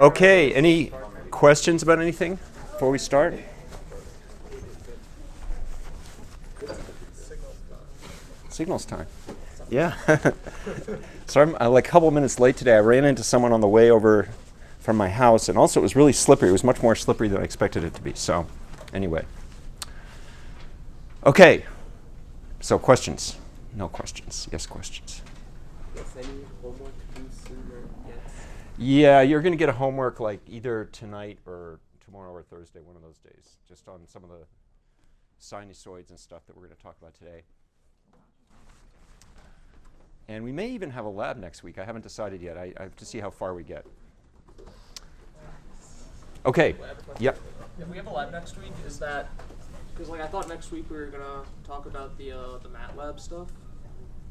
Okay, any questions about anything before we start? Signals time. Yeah. So I'm like a couple of minutes late today. I ran into someone on the way over from my house, and also it was really slippery. It was much more slippery than I expected it to be. So anyway. Okay. So questions? No questions. Yes, questions. Yes, any homework due sooner yet? Yeah, you're going to get a homework like either tonight or tomorrow or Thursday, one of those days, just on some of the sinusoids and stuff that we're going to talk about today. And we may even have a lab next week. I haven't decided yet. I have to see how far we get. Okay. Yep. If we have a lab next week, is that because like I thought next week we were gonna talk about the MATLAB stuff,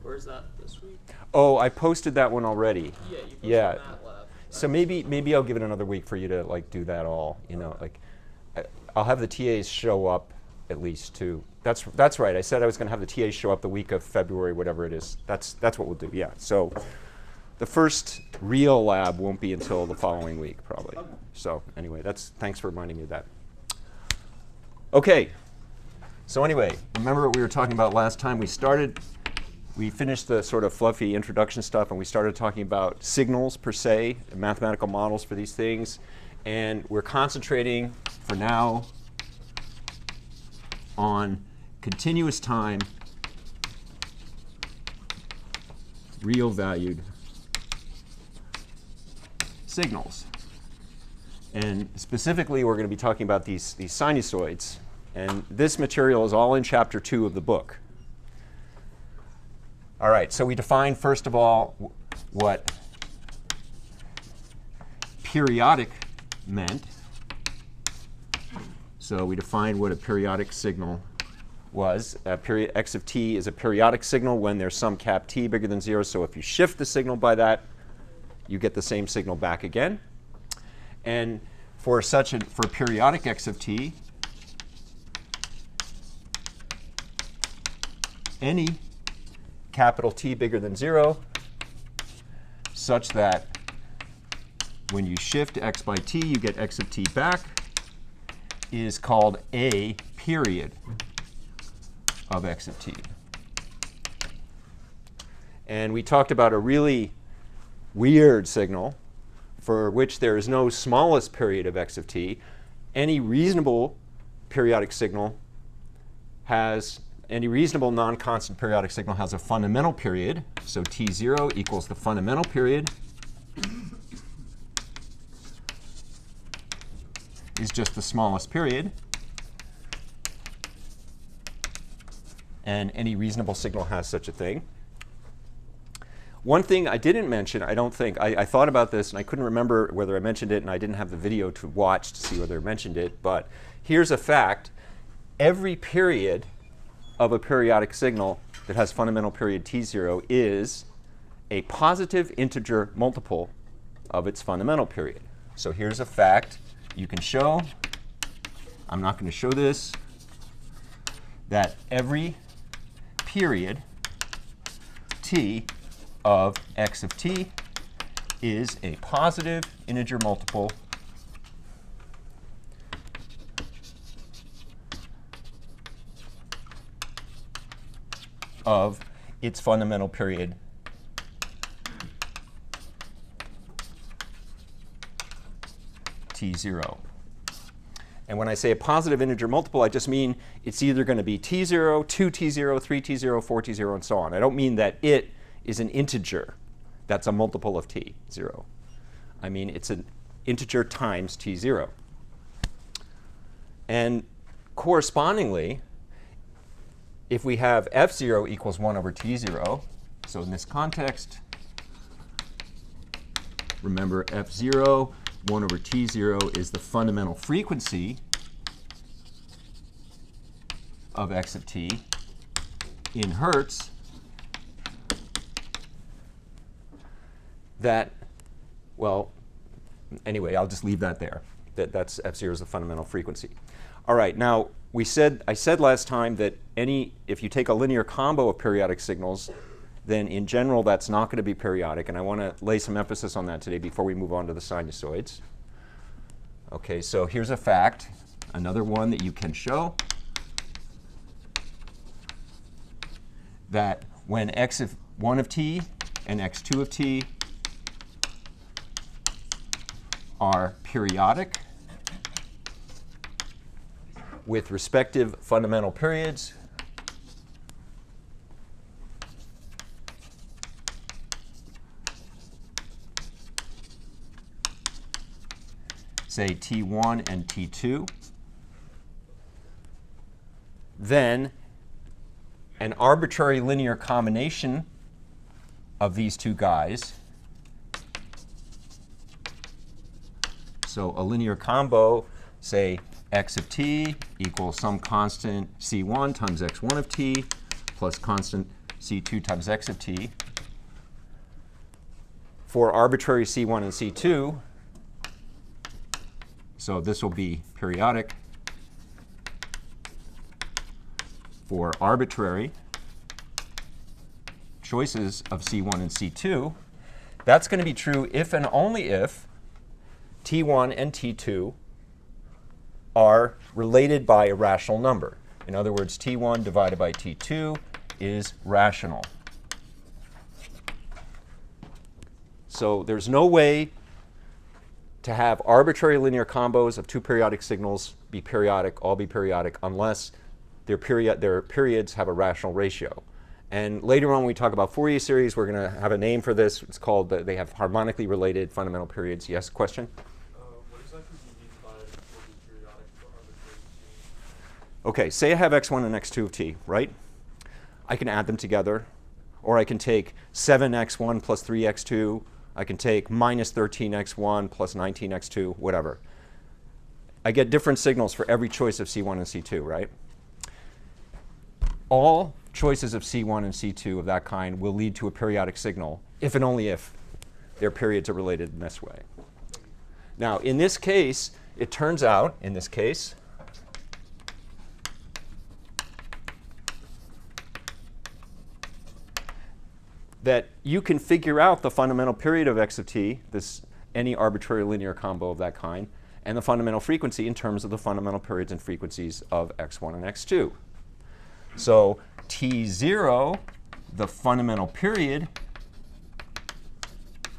or is that this week? Oh, I posted that one already. Yeah, you posted Yeah. MATLAB. So maybe I'll give it another week for you to like do that all. You know, like I'll have the TAs show up at least too. That's right. I said I was going to have the TAs show up the week of February, whatever it is. That's what we'll do. Yeah. So the first real lab won't be until the following week probably. Okay. So anyway, thanks for reminding me of that. Okay. So anyway, remember what we were talking about last time? We finished the sort of fluffy introduction stuff, and we started talking about signals per se, mathematical models for these things. And we're concentrating for now on continuous time, real valued signals. And specifically, we're going to be talking about these sinusoids. And this material is all in chapter 2 of the book. All right, so we define, first of all, what periodic meant. So we defined what a periodic signal was. X of t is a periodic signal when there's some cap t bigger than 0. So if you shift the signal by that, you get the same signal back again. And for periodic x of t, any capital T bigger than 0 such that when you shift x by t, you get x of t back, is called a period of x of t. And we talked about a really weird signal for which there is no smallest period of x of t. Any reasonable periodic signal has any reasonable non-constant periodic signal has a fundamental period. So t0 equals the fundamental period is just the smallest period. And any reasonable signal has such a thing. One thing I didn't mention, I don't think, I thought about this and I couldn't remember whether I mentioned it, and I didn't have the video to watch to see whether I mentioned it, but here's a fact. Every period of a periodic signal that has fundamental period t0 is a positive integer multiple of its fundamental period. So here's a fact you can show. I'm not going to show this. That every period t of x of t is a positive integer multiple of its fundamental period t0. And when I say a positive integer multiple, I just mean it's either going to be t0, 2t0, 3t0, 4t0, and so on. I don't mean that it is an integer that's a multiple of t0. I mean it's an integer times t0. And correspondingly, if we have f0 equals 1 over t0, so in this context, remember f0, 1 over t0 is the fundamental frequency of x of t in hertz, that, well, anyway, I'll just leave that there. That's f0 is the fundamental frequency. All right, now I said last time that if you take a linear combo of periodic signals then in general that's not going to be periodic, and I want to lay some emphasis on that today before we move on to the sinusoids. Okay, so here's a fact, another one that you can show, that when x1 of t and x2 of t are periodic with respective fundamental periods, say t1 and t2, then an arbitrary linear combination of these two guys, so a linear combo, say x of t equals some constant c1 times x1 of t plus constant c2 times x of t, for arbitrary c1 and c2, so this will be periodic for arbitrary choices of c1 and c2. That's going to be true if and only if t1 and t2 are related by a rational number. In other words, t1 divided by t2 is rational. So there's no way to have arbitrary linear combos of two periodic signals be periodic, all be periodic, unless their periods have a rational ratio. And later on when we talk about Fourier series, we're going to have a name for this. It's called, they have harmonically related fundamental periods. Yes, question? What exactly do you mean by will be periodic for arbitrary t? OK, say I have x1 and x2 of t, right? I can add them together. Or I can take 7x1 plus 3x2. I can take minus 13x1 plus 19x2, whatever. I get different signals for every choice of c1 and c2, right? All choices of c1 and c2 of that kind will lead to a periodic signal, if and only if their periods are related in this way. Now, in this case, it turns out, in this case, that you can figure out the fundamental period of x of t, any arbitrary linear combo of that kind, and the fundamental frequency in terms of the fundamental periods and frequencies of x1 and x2. So t0, the fundamental period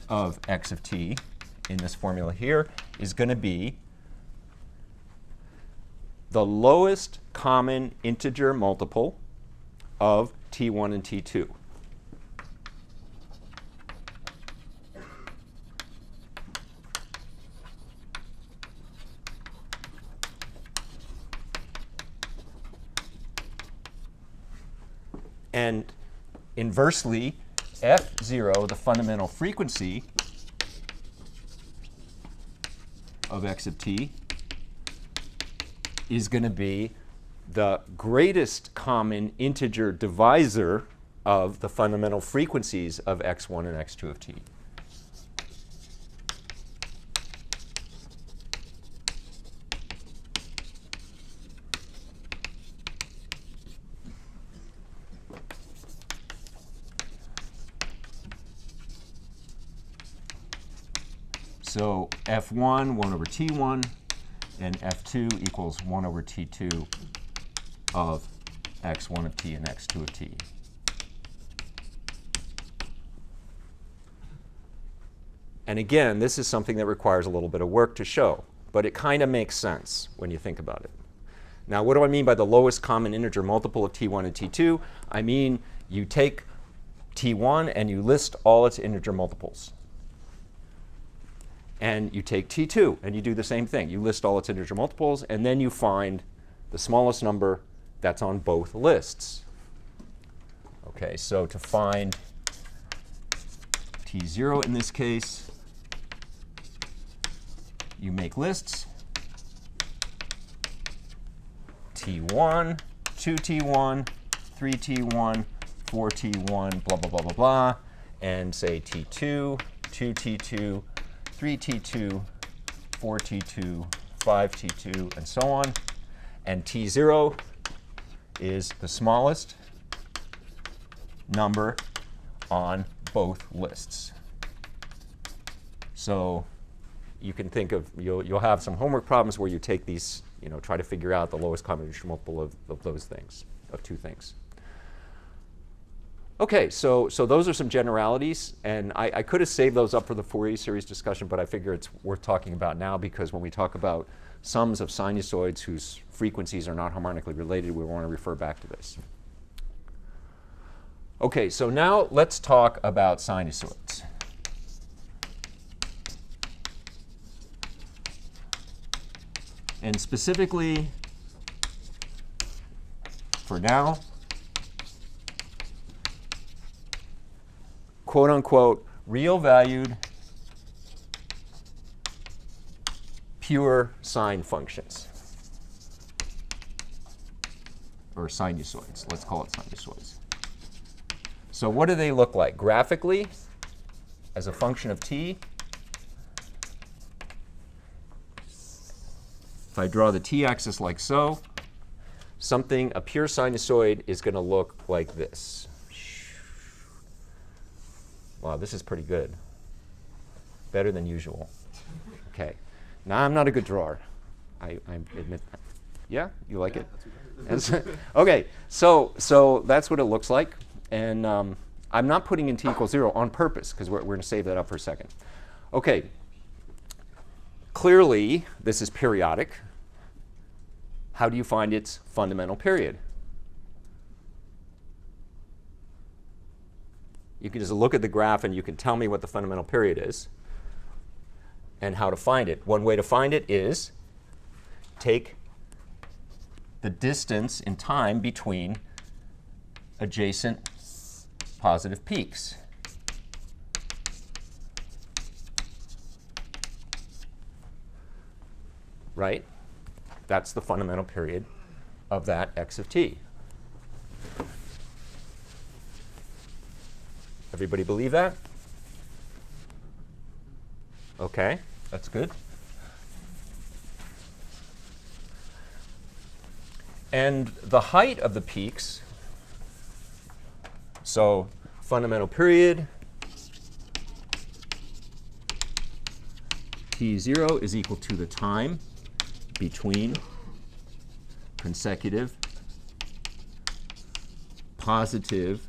of x of t in this formula here, is going to be the lowest common integer multiple of t1 and t2. And inversely, f0, the fundamental frequency of x of t, is going to be the greatest common integer divisor of the fundamental frequencies of x1 and x2 of t. So f1, 1 over t1, and f2 equals 1 over t2 of x1 of t and x2 of t. And again, this is something that requires a little bit of work to show, but it kind of makes sense when you think about it. Now, what do I mean by the lowest common integer multiple of t1 and t2? I mean you take t1 and you list all its integer multiples. And you take t2 and you do the same thing. You list all its integer multiples, and then you find the smallest number that's on both lists. OK, so to find t0 in this case, you make lists. t1, 2t1, 3t1, 4t1, blah, blah, blah, blah, blah, and say t2, 2t2, 3t2, 4t2, 5t2, and so on. And t0 is the smallest number on both lists. So you can think of, you'll have some homework problems where you take these, try to figure out the lowest combination multiple of those things, of two things. Okay, so those are some generalities, and I could have saved those up for the Fourier series discussion, but I figure it's worth talking about now because when we talk about sums of sinusoids whose frequencies are not harmonically related, we want to refer back to this. Okay, so now let's talk about sinusoids. And specifically, for now, quote unquote, real valued pure sine functions, or sinusoids. Let's call it sinusoids. So what do they look like? Graphically, as a function of t, if I draw the t-axis like so, a pure sinusoid is going to look like this. Wow, this is pretty good. Better than usual. Okay. Now, I'm not a good drawer. I admit that. Yeah? You like it? Okay. So that's what it looks like. And I'm not putting in t equals 0 on purpose, because we're going to save that up for a second. Okay. Clearly, this is periodic. How do you find its fundamental period? You can just look at the graph and you can tell me what the fundamental period is and how to find it. One way to find it is take the distance in time between adjacent positive peaks. Right? That's the fundamental period of that x of t. Everybody believe that? Okay, that's good. And the height of the peaks, so fundamental period t0 is equal to the time between consecutive positive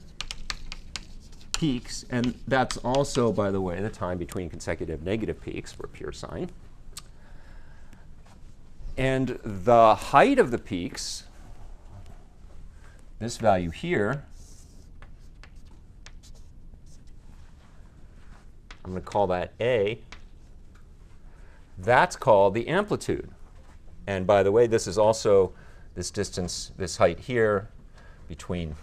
peaks, and that's also, by the way, the time between consecutive negative peaks for pure sine. And the height of the peaks, this value here, I'm going to call that A. That's called the amplitude. And by the way, this is also this distance, this height here between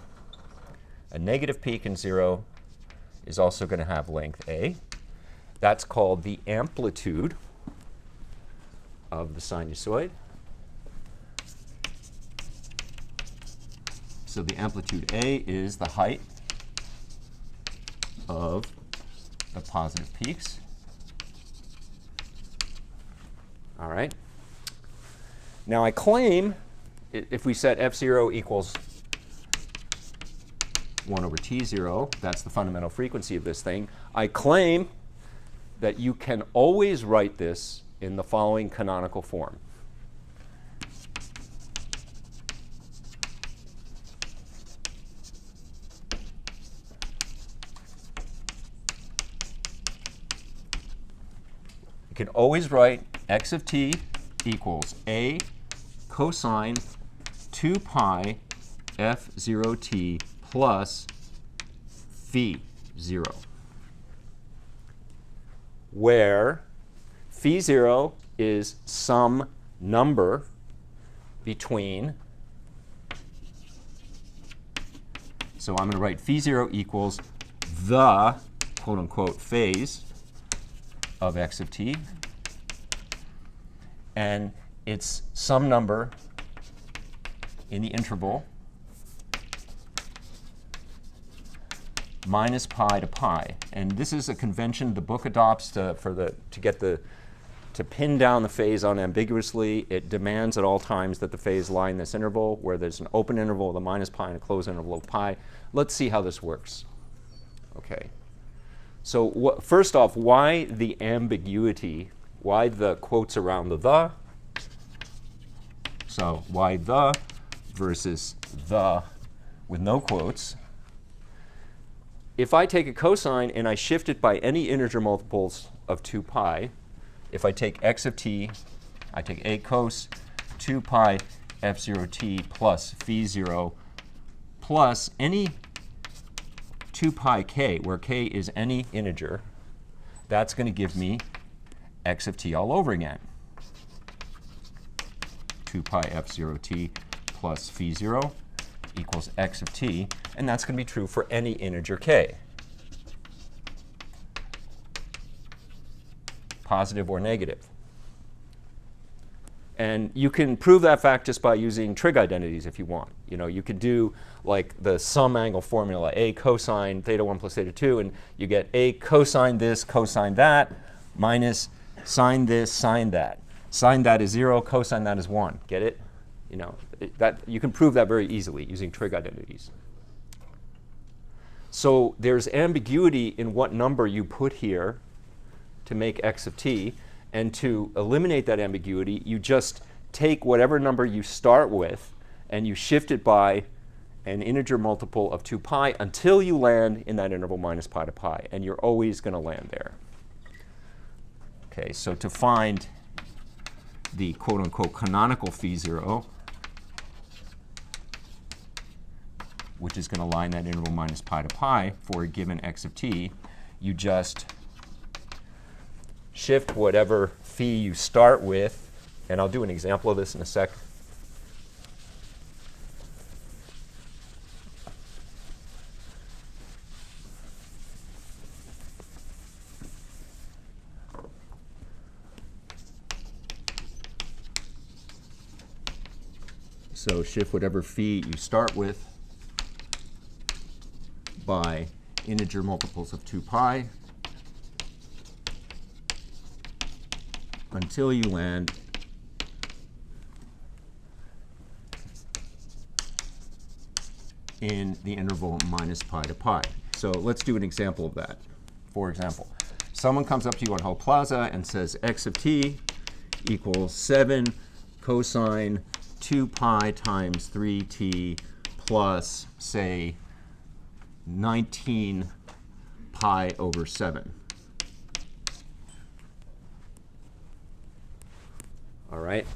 a negative peak and 0 is also going to have length A. That's called the amplitude of the sinusoid. So the amplitude A is the height of the positive peaks. All right. Now I claim, if we set f0 equals 1 over t0, that's the fundamental frequency of this thing, I claim that you can always write this in the following canonical form. You can always write x of t equals a cosine 2 pi f0t plus phi 0, where phi 0 is some number between, so I'm going to write phi 0 equals the quote unquote phase of x of t, and it's some number in the interval minus pi to pi. And this is a convention the book adopts to pin down the phase unambiguously. It demands at all times that the phase lie in this interval, where there's an open interval of the minus pi and a closed interval of pi. Let's see how this works. Okay. So first off, why the ambiguity? Why the quotes around the? So why the versus the with no quotes? If I take a cosine and I shift it by any integer multiples of 2 pi, if I take x of t, I take a cos 2 pi f0 t plus phi 0 plus any 2 pi k, where k is any integer, that's going to give me x of t all over again. 2 pi f0 t plus phi 0 equals x of t, and that's going to be true for any integer k, positive or negative. And you can prove that fact just by using trig identities if you want. You know, you could do like the sum angle formula, a cosine theta 1 plus theta 2, and you get a cosine this, cosine that, minus sine this, sine that. Sine that is 0, cosine that is 1. Get it? You know, that you can prove that very easily using trig identities. So there's ambiguity in what number you put here to make x of t. And to eliminate that ambiguity, you just take whatever number you start with and you shift it by an integer multiple of 2 pi until you land in that interval minus pi to pi. And you're always going to land there. Okay, so to find the quote-unquote canonical phi 0, which is going to lie in that interval minus pi to pi for a given x of t, you just shift whatever phi you start with, and I'll do an example of this in a sec. So shift whatever phi you start with by integer multiples of 2 pi until you land in the interval minus pi to pi. So let's do an example of that. For example, someone comes up to you on Hall Plaza and says x of t equals 7 cosine 2 pi times 3t plus, say, 19 pi over 7. All right?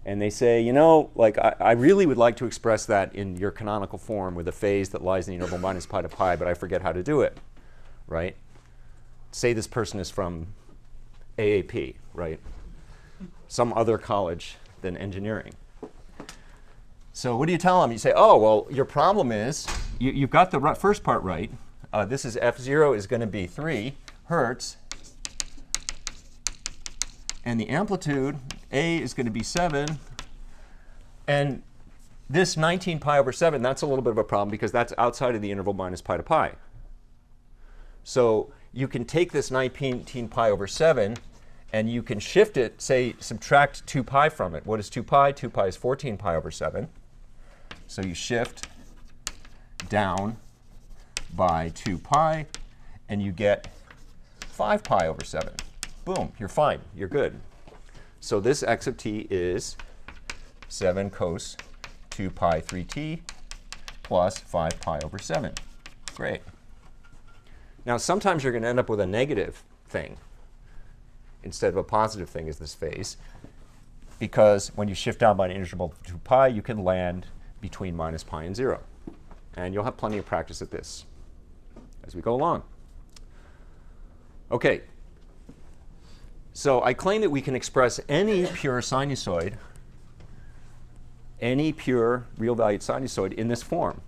And they say, you know, like I really would like to express that in your canonical form with a phase that lies in the interval minus pi to pi, but I forget how to do it, right? Say this person is from AAP, right? Some other college than engineering. So what do you tell them? You say, oh, well, your problem is you've got the first part right. This is f0 is going to be 3 hertz. And the amplitude, A, is going to be 7. And this 19 pi over 7, that's a little bit of a problem because that's outside of the interval minus pi to pi. So you can take this 19 pi over 7, and you can shift it, say, subtract 2 pi from it. What is 2 pi? 2 pi is 14 pi over 7. So you shift down by 2 pi, and you get 5 pi over 7. Boom, you're fine, you're good. So this x of t is 7 cos 2 pi 3t plus 5 pi over 7. Great. Now sometimes you're going to end up with a negative thing instead of a positive thing as this phase, because when you shift down by an integer multiple of 2 pi, you can land between minus pi and 0. And you'll have plenty of practice at this as we go along. OK. So I claim that we can express any pure sinusoid, any pure real-valued sinusoid in this form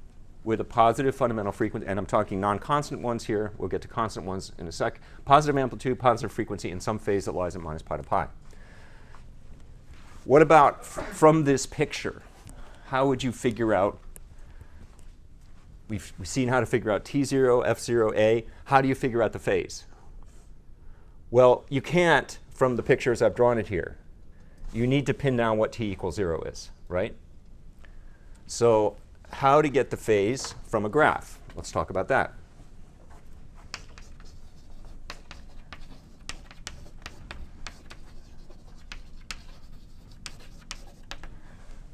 with a positive fundamental frequency. And I'm talking non-constant ones here. We'll get to constant ones in a sec. Positive amplitude, positive frequency in some phase that lies at minus pi to pi. What about from this picture? How would you figure out? We've seen how to figure out T0, F0, A. How do you figure out the phase? Well, you can't from the pictures I've drawn it here. You need to pin down what t equals 0 is, right? So how to get the phase from a graph? Let's talk about that.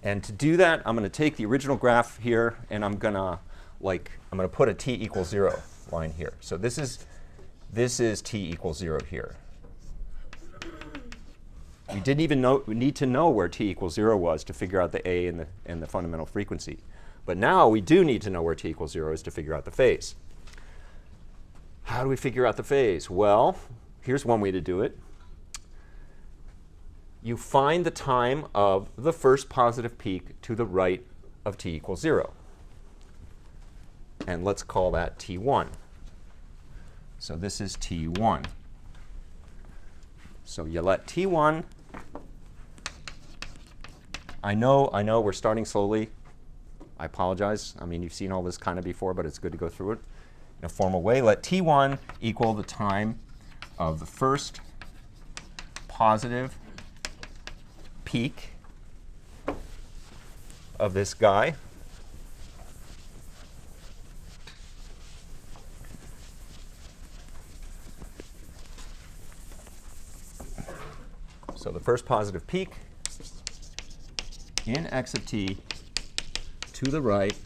And to do that, I'm going to take the original graph here, and I'm going to put a t equals 0 line here. So this is t equals 0 here. We didn't even need to know where t equals 0 was to figure out the a and the fundamental frequency. But now we do need to know where t equals 0 is to figure out the phase. How do we figure out the phase? Well, here's one way to do it. You find the time of the first positive peak to the right of t equals 0. And let's call that t1. So this is t1. So you let t1. I know we're starting slowly. I apologize. I mean, you've seen all this kind of before, but it's good to go through it in a formal way. Let t1 equal the time of the first positive peak of this guy. So the first positive peak in x of t to the right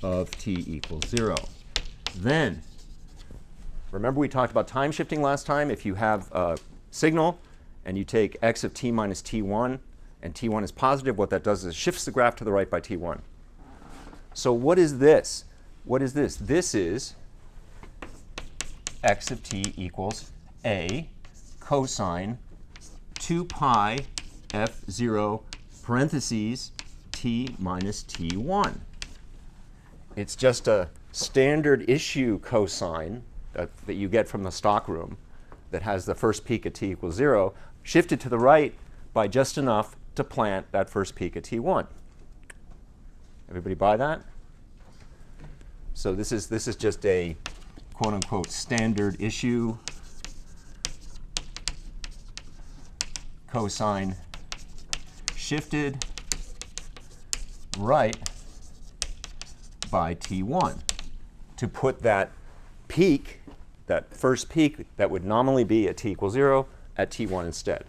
of t equals 0. Then, remember we talked about time shifting last time. If you have a signal and you take x of t minus t1, and t1 is positive, what that does is it shifts the graph to the right by t1. So what is this? What is this? This is x of t equals a cosine 2 pi f0 parentheses t minus t1. It's just a standard issue cosine that you get from the stockroom that has the first peak at t equals 0, shifted to the right by just enough to plant that first peak at t1. Everybody buy that? So this is just a quote-unquote standard issue cosine shifted right by t1 to put that peak, that first peak that would nominally be at t equals 0, at t1 instead.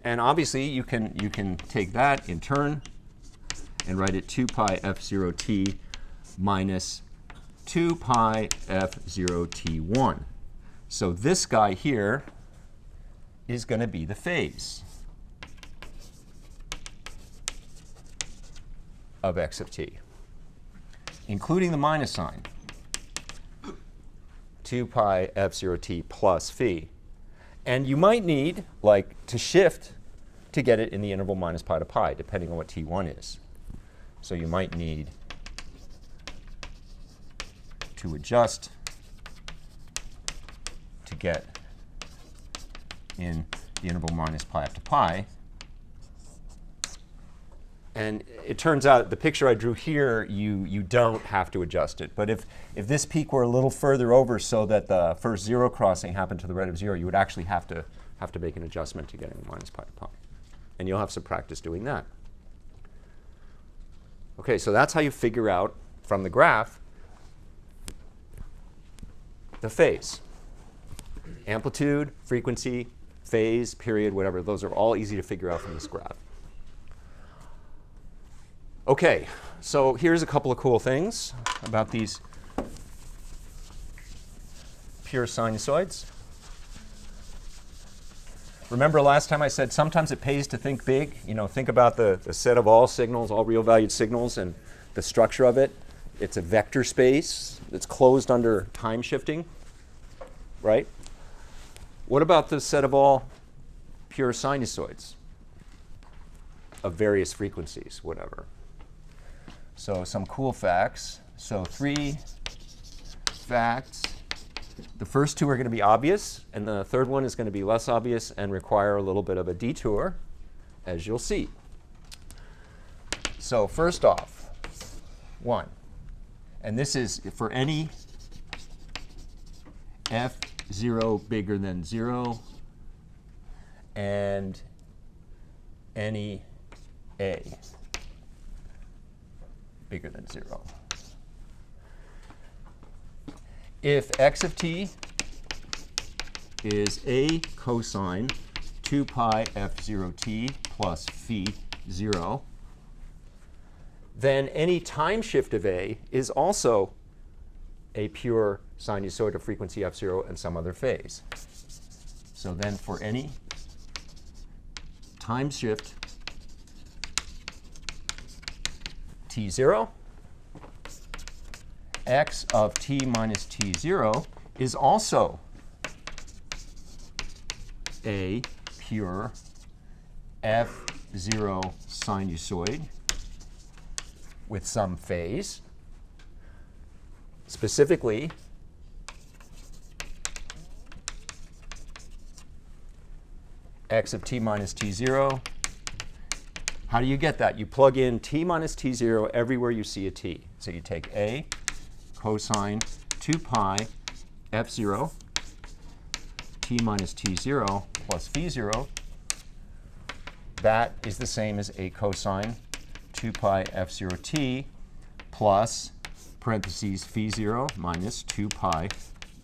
And obviously, you can take that in turn and write it 2 pi f0t minus 2 pi f0t1. So this guy here is going to be the phase of x of t, including the minus sign, 2 pi f0t plus phi. And you might need, to shift to get it in the interval minus pi to pi, depending on what t1 is. So you might need to adjust to get in the interval minus pi up to pi. And it turns out the picture I drew here, you don't have to adjust it. But if this peak were a little further over so that the first 0 crossing happened to the right of 0, you would actually have to make an adjustment to get in minus pi to pi. And you'll have some practice doing that. OK, so that's how you figure out from the graph the phase. Amplitude, frequency, phase, period, whatever. Those are all easy to figure out from this graph. OK, so here's a couple of cool things about these pure sinusoids. Remember last time I said sometimes it pays to think big. Think about the set of all signals, all real-valued signals, and the structure of it. It's a vector space that's closed under time shifting, right? What about the set of all pure sinusoids of various frequencies, whatever? So some cool facts. So 3 facts. The first 2 are going to be obvious, and the third one is going to be less obvious and require a little bit of a detour, as you'll see. So first off, 1. And this is for any f0 bigger than 0 and any a bigger than 0. If x of t is a cosine 2 pi f0 t plus phi 0, then any time shift of A is also a pure sinusoid of frequency f0 and some other phase. So then for any time shift t0, x of t minus t0 is also a pure f0 sinusoid with some phase. Specifically, x of t minus t0. How do you get that? You plug in t minus t0 everywhere you see a t. So you take a cosine 2 pi f0 t minus t0 plus phi 0. That is the same as a cosine 2 pi f0 t plus parentheses phi 0 minus 2 pi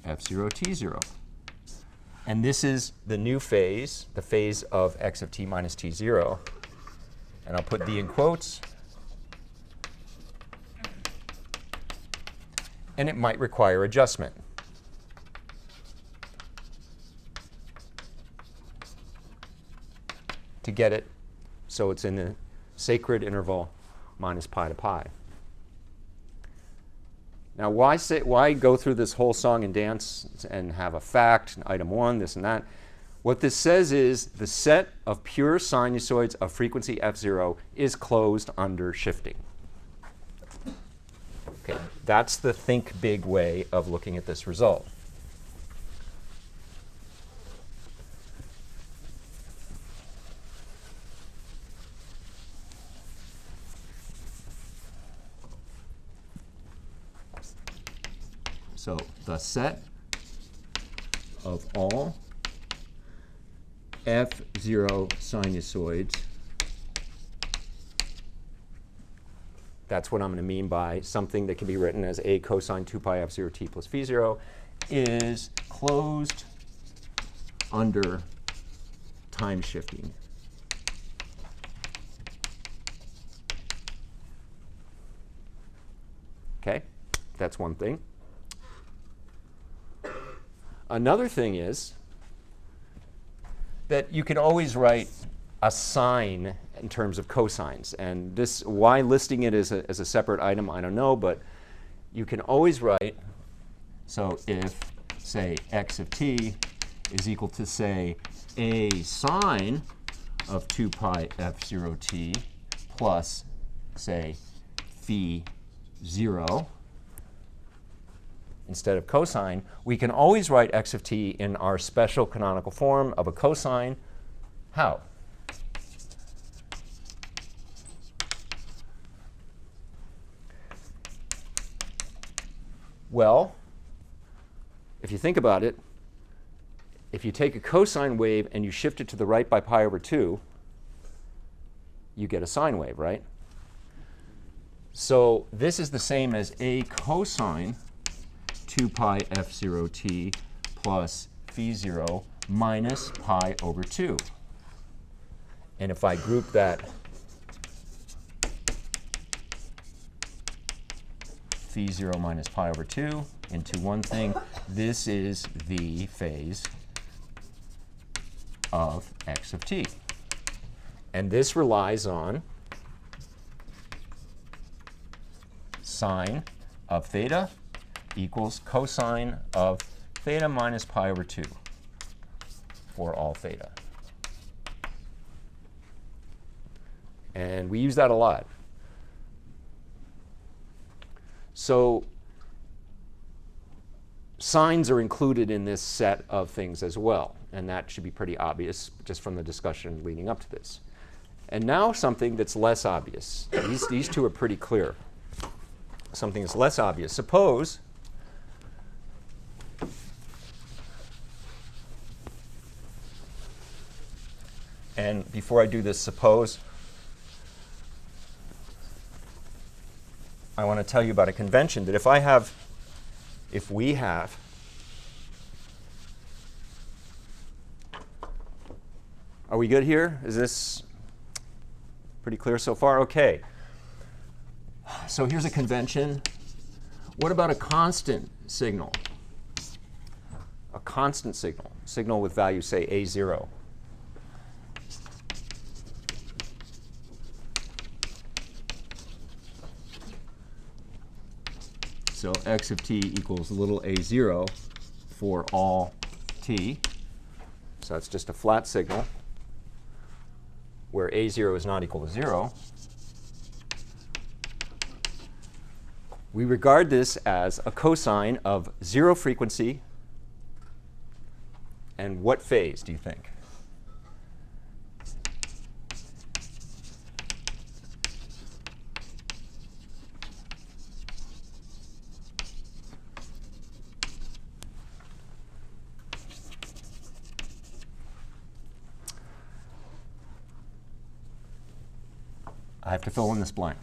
f0 t0. And this is the new phase, the phase of x of t minus t0. And I'll put d in quotes. And it might require adjustment. To get it so it's in the sacred interval minus pi to pi. Now, why go through this whole song and dance and have a fact, item 1, this and that? What this says is the set of pure sinusoids of frequency f0 is closed under shifting. Okay, that's the think big way of looking at this result. So the set of all f0 sinusoids, that's what I'm going to mean by something that can be written as a cosine 2 pi f0 t plus phi 0, is closed under time shifting. Okay, that's one thing. Another thing is that you can always write a sign in terms of cosines. And this, why listing it as a separate item, I don't know, but you can always write, so if, say, x of t is equal to, say, a sine of 2 pi f0 t plus, say, phi 0, instead of cosine, we can always write x of t in our special canonical form of a cosine. How? Well, if you think about it, if you take a cosine wave and you shift it to the right by pi over 2, you get a sine wave, right? So this is the same as a cosine 2 pi f0 t plus phi 0 minus pi over 2. And if I group that phi 0 minus pi over 2 into one thing, this is the phase of x of t. And this relies on sine of theta equals cosine of theta minus pi over 2 for all theta. And we use that a lot. So sines are included in this set of things as well. And that should be pretty obvious just from the discussion leading up to this. And now something that's less obvious. These two are pretty clear. Something that's less obvious. Suppose and before I do this, suppose I want to tell you about a convention that if we have Are we good here? Is this pretty clear so far? OK. So here's a convention. What about a constant signal? A constant signal with value, say, A0. So x of t equals little a0 for all t. So that's just a flat signal where a0 is not equal to 0. We regard this as a cosine of 0 frequency. And what phase do you think? I have to fill in this blank.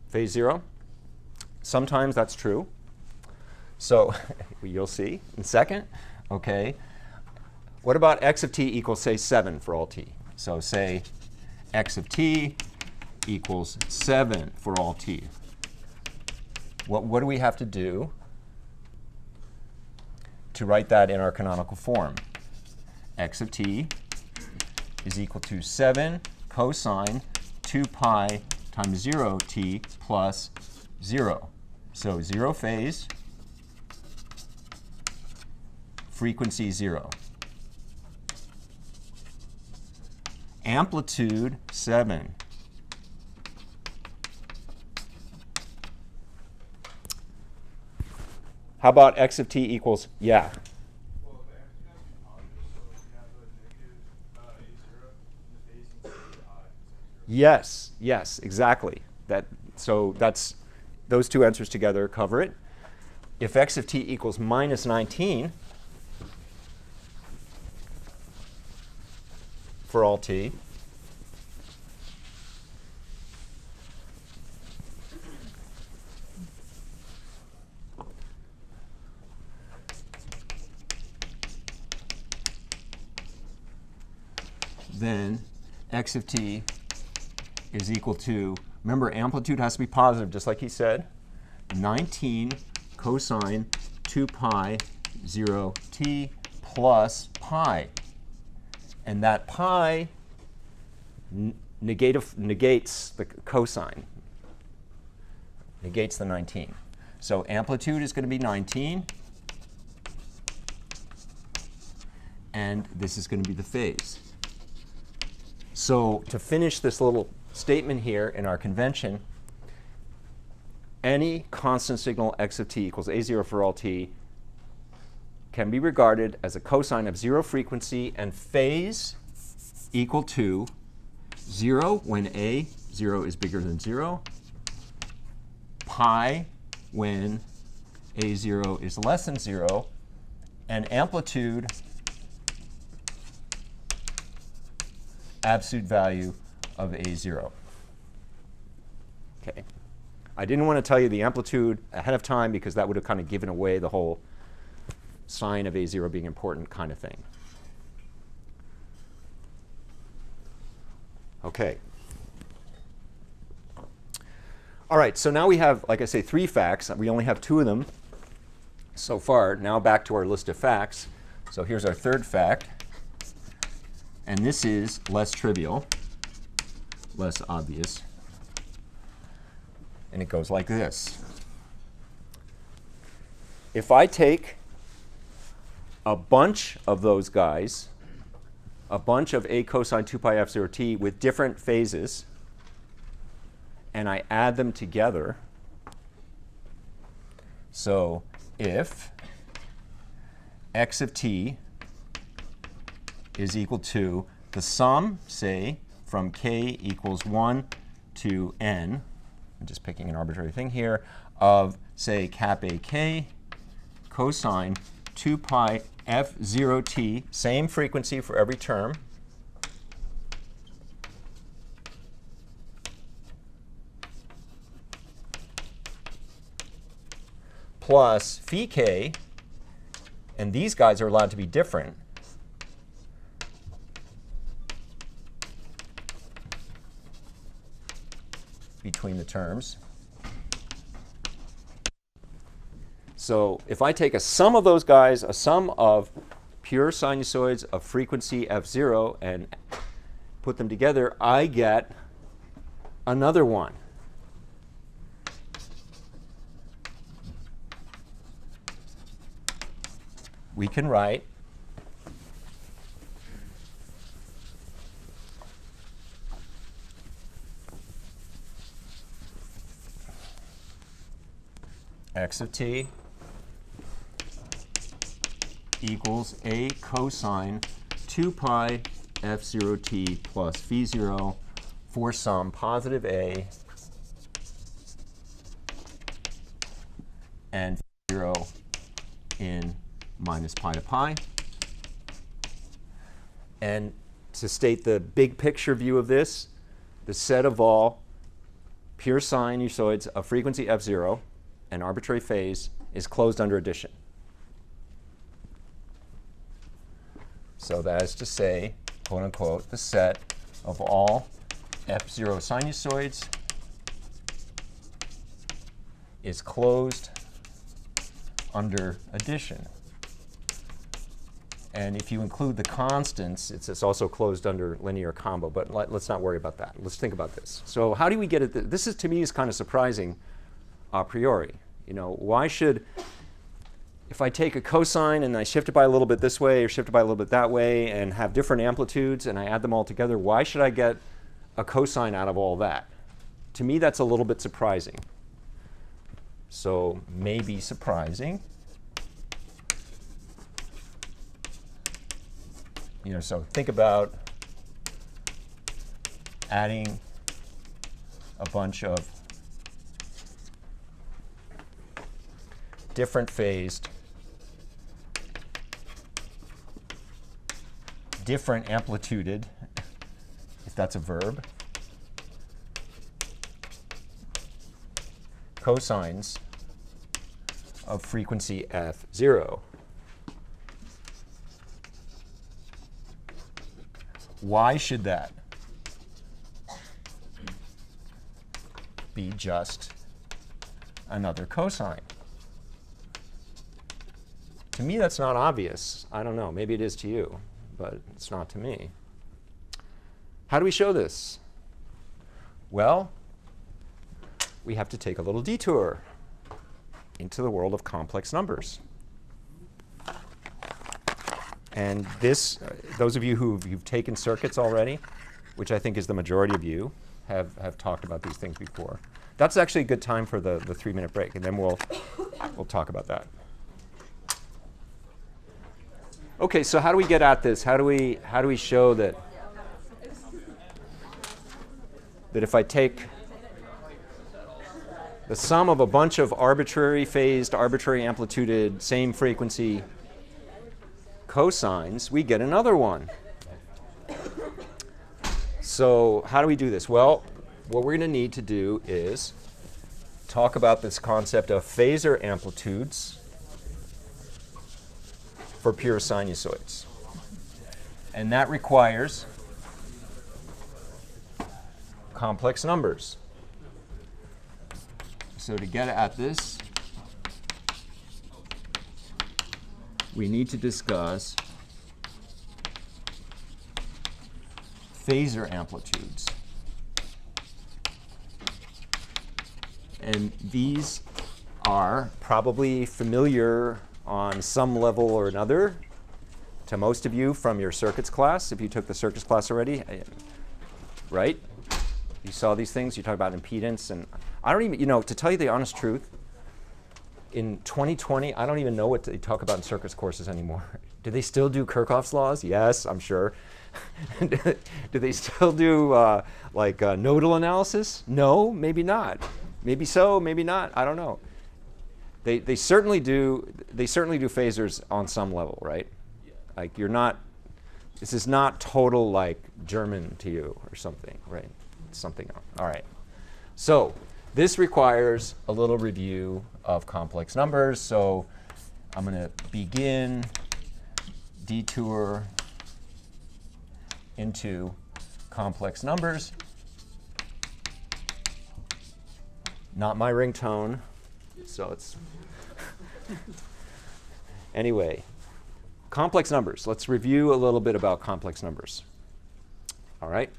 Phase 0. Sometimes that's true. So you'll see in a second. OK. What about x of t equals, say, 7 for all t? So say x of t equals 7 for all t. What do we have to do to write that in our canonical form? X of t is equal to 7 cosine 2 pi times 0t plus 0. So 0 phase, frequency 0. Amplitude 7. How about x of t equals, yeah? Well, the amplitude has to be positive, so if you have a negative a0, the phase needs to be I. Yes, yes, exactly. So that's those two answers together cover it. If x of t equals minus 19 for all t, then x of t is equal to, remember, amplitude has to be positive, just like he said, 19 cosine 2 pi 0t plus pi. And that pi negates the cosine, negates the 19. So amplitude is going to be 19. And this is going to be the phase. So to finish this little statement here in our convention, any constant signal x of t equals a0 for all t can be regarded as a cosine of 0 frequency and phase equal to 0 when a0 is bigger than 0, pi when a0 is less than 0, and amplitude absolute value of a0. Okay. I didn't want to tell you the amplitude ahead of time because that would have kind of given away the whole sign of a0 being important kind of thing. OK. All right, so now we have, like I say, 3 facts. We only have 2 of them so far. Now back to our list of facts. So here's our third fact. And this is less trivial, less obvious. And it goes like this. If I take a bunch of those guys, a bunch of a cosine 2 pi f0t with different phases, and I add them together, so if x of t is equal to the sum, say, from k equals 1 to n, I'm just picking an arbitrary thing here, of, say, cap ak cosine 2 pi f0t, same frequency for every term, plus phi k And these guys are allowed to be different. Between the terms. So if I take a sum of those guys, a sum of pure sinusoids of frequency f0 and put them together, I get another one. We can write x of t equals a cosine 2 pi f0t plus phi 0 for some positive a and 0 in minus pi to pi. And to state the big picture view of this, the set of all pure sinusoids of frequency f0 and arbitrary phase is closed under addition. So that is to say, quote unquote, the set of all f0 sinusoids is closed under addition. And if you include the constants, it's also closed under linear combo. But let's not worry about that. Let's think about this. So how do we get it? This is, to me, is kind of surprising a priori. You know, why should, if I take a cosine and I shift it by a little bit this way or shift it by a little bit that way and have different amplitudes and I add them all together, why should I get a cosine out of all that? To me, that's a little bit surprising. So maybe surprising. You know, so think about adding a bunch of different phased, different amplituded, if that's a verb, cosines of frequency f0. Why should that be just another cosine? To me, that's not obvious. I don't know. Maybe it is to you, but it's not to me. How do we show this? Well, we have to take a little detour into the world of complex numbers. And this, those of you who've taken circuits already, which I think is the majority of you, have talked about these things before. That's actually a good time for the 3-minute break, and then we'll talk about that. OK, so how do we get at this? How do we show that if I take the sum of a bunch of arbitrary phased, arbitrary amplituded, same frequency cosines, we get another one? So how do we do this? Well, what we're going to need to do is talk about this concept of phasor amplitudes for pure sinusoids. And that requires complex numbers. So to get at this, we need to discuss phasor amplitudes. And these are probably familiar on some level or another to most of you from your circuits class, if you took the circuits class already, right? You saw these things. You talk about impedance. And I don't even, you know, to tell you the honest truth, in 2020, I don't even know what they talk about in circuits courses anymore. Do they still do Kirchhoff's laws? Yes, I'm sure. Do they still do nodal analysis? No, maybe not. Maybe so, maybe not. I don't know. They certainly do. They certainly do phasors on some level, right? Yeah. Like you're not. This is not total like German to you or something, right? It's something else. All right. So this requires a little review of complex numbers. So I'm going to begin detour into complex numbers. Not my ringtone, so it's anyway. Complex numbers. Let's review a little bit about complex numbers. All right,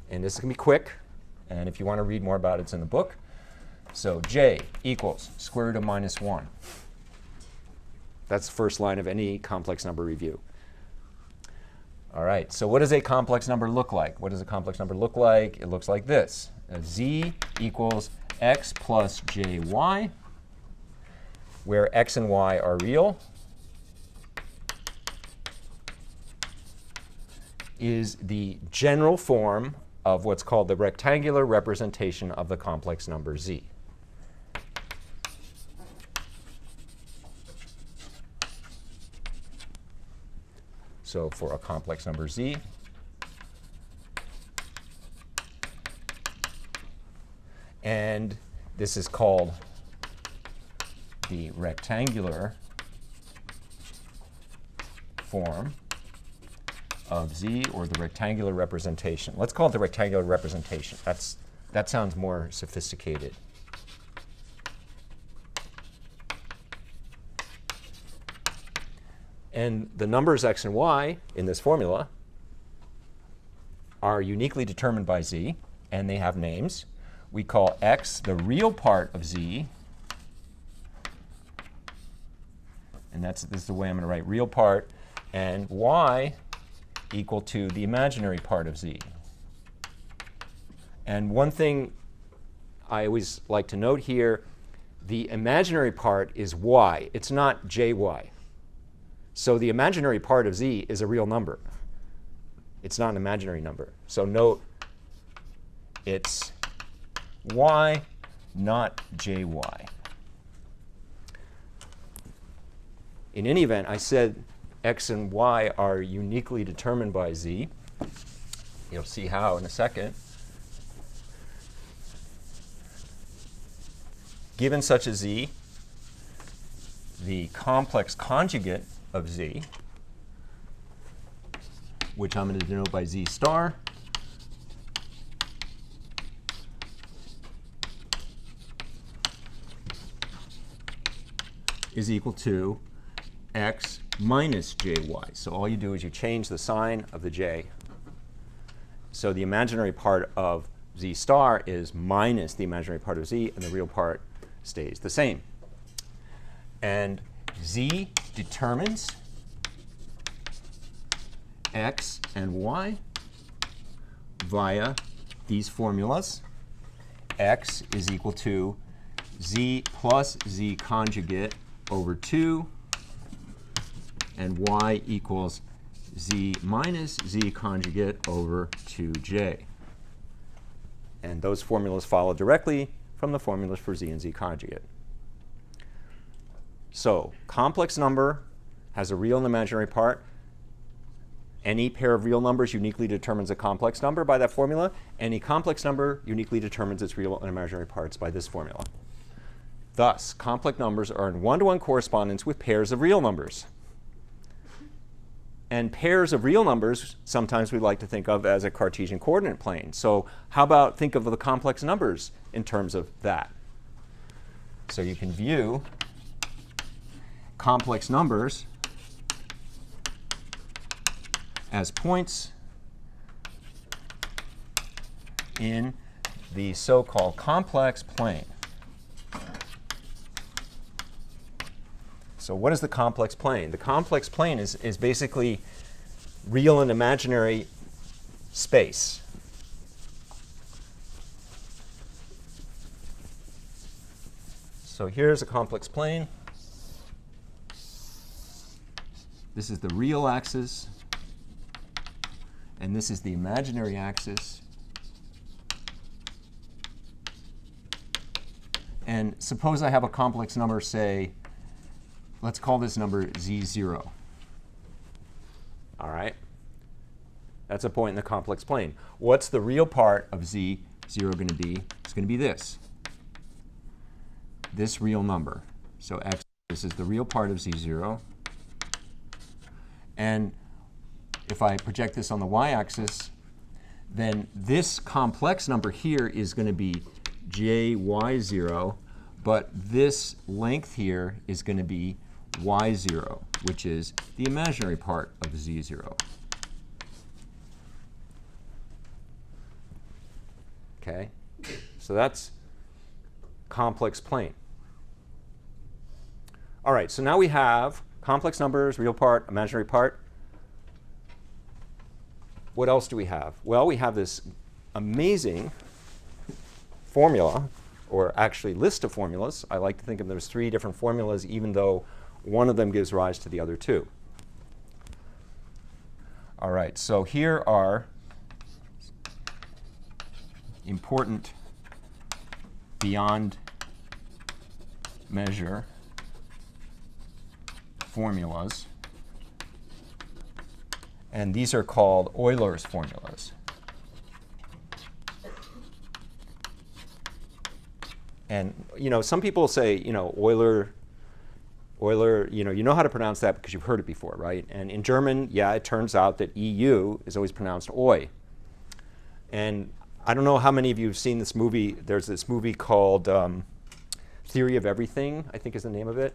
and this is going to be quick, and if you want to read more about it, it's in the book. So j equals square root of minus 1. That's the first line of any complex number review. All right, so what does a complex number look like? What does a complex number look like? It looks like this. Z equals x plus jy, where x and y are real, is the general form of what's called the rectangular representation of the complex number z. So for a complex number z, and this is called the rectangular form of z, or the rectangular representation. Let's call it the rectangular representation. That sounds more sophisticated. And the numbers x and y in this formula are uniquely determined by z, and they have names. We call x the real part of z, and this is the way I'm going to write real part, and y equal to the imaginary part of z. And one thing I always like to note here, the imaginary part is y. It's not jy. So the imaginary part of z is a real number. It's not an imaginary number. So note it's y, not jy. In any event, I said x and y are uniquely determined by z. You'll see how in a second. Given such a z, the complex conjugate of z, which I'm going to denote by z star, is equal to x minus jy. So all you do is you change the sign of the j. So the imaginary part of z star is minus the imaginary part of z, and the real part stays the same. And z determines x and y via these formulas. X is equal to z plus z conjugate over 2, and y equals z minus z conjugate over 2j. And those formulas follow directly from the formulas for z and z conjugate. So complex number has a real and imaginary part. Any pair of real numbers uniquely determines a complex number by that formula. Any complex number uniquely determines its real and imaginary parts by this formula. Thus, complex numbers are in one-to-one correspondence with pairs of real numbers. And pairs of real numbers, sometimes we like to think of as a Cartesian coordinate plane. So how about think of the complex numbers in terms of that? So you can view complex numbers as points in the so-called complex plane. So what is the complex plane? The complex plane is basically real and imaginary space. So here's a complex plane. This is the real axis, and this is the imaginary axis. And suppose I have a complex number, say, let's call this number z0. All right? That's a point in the complex plane. What's the real part of z0 going to be? It's going to be this real number. So x This is the real part of z0. And if I project this on the y-axis, then this complex number here is going to be jy0, but this length here is going to be y0, which is the imaginary part of z0. Okay? So that's complex plane. All right, so now we have complex numbers, real part, imaginary part. What else do we have? Well, we have this amazing formula, or actually list of formulas. I like to think of them as 3 different formulas, even though one of them gives rise to the other 2. All right, so here are important beyond measure formulas. And these are called Euler's formulas. And some people say, Euler, you know how to pronounce that because you've heard it before, right? And in German, yeah, it turns out that EU is always pronounced Oi. And I don't know how many of you have seen this movie. There's this movie called Theory of Everything, I think is the name of it.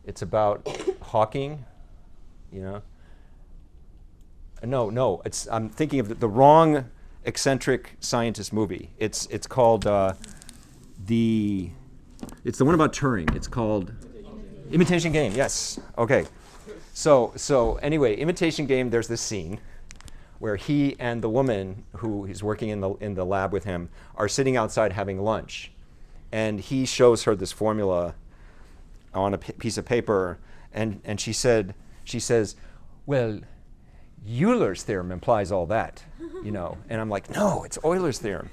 It's about Hawking, No, I'm thinking of the wrong eccentric scientist movie. It's called it's the one about Turing. It's called Imitation Game. Yes. Okay. So anyway, Imitation Game. There's this scene where he and the woman who is working in the lab with him are sitting outside having lunch, and he shows her this formula on a piece of paper, and she says, well, Euler's theorem implies all that, and I'm like, no, it's Euler's theorem.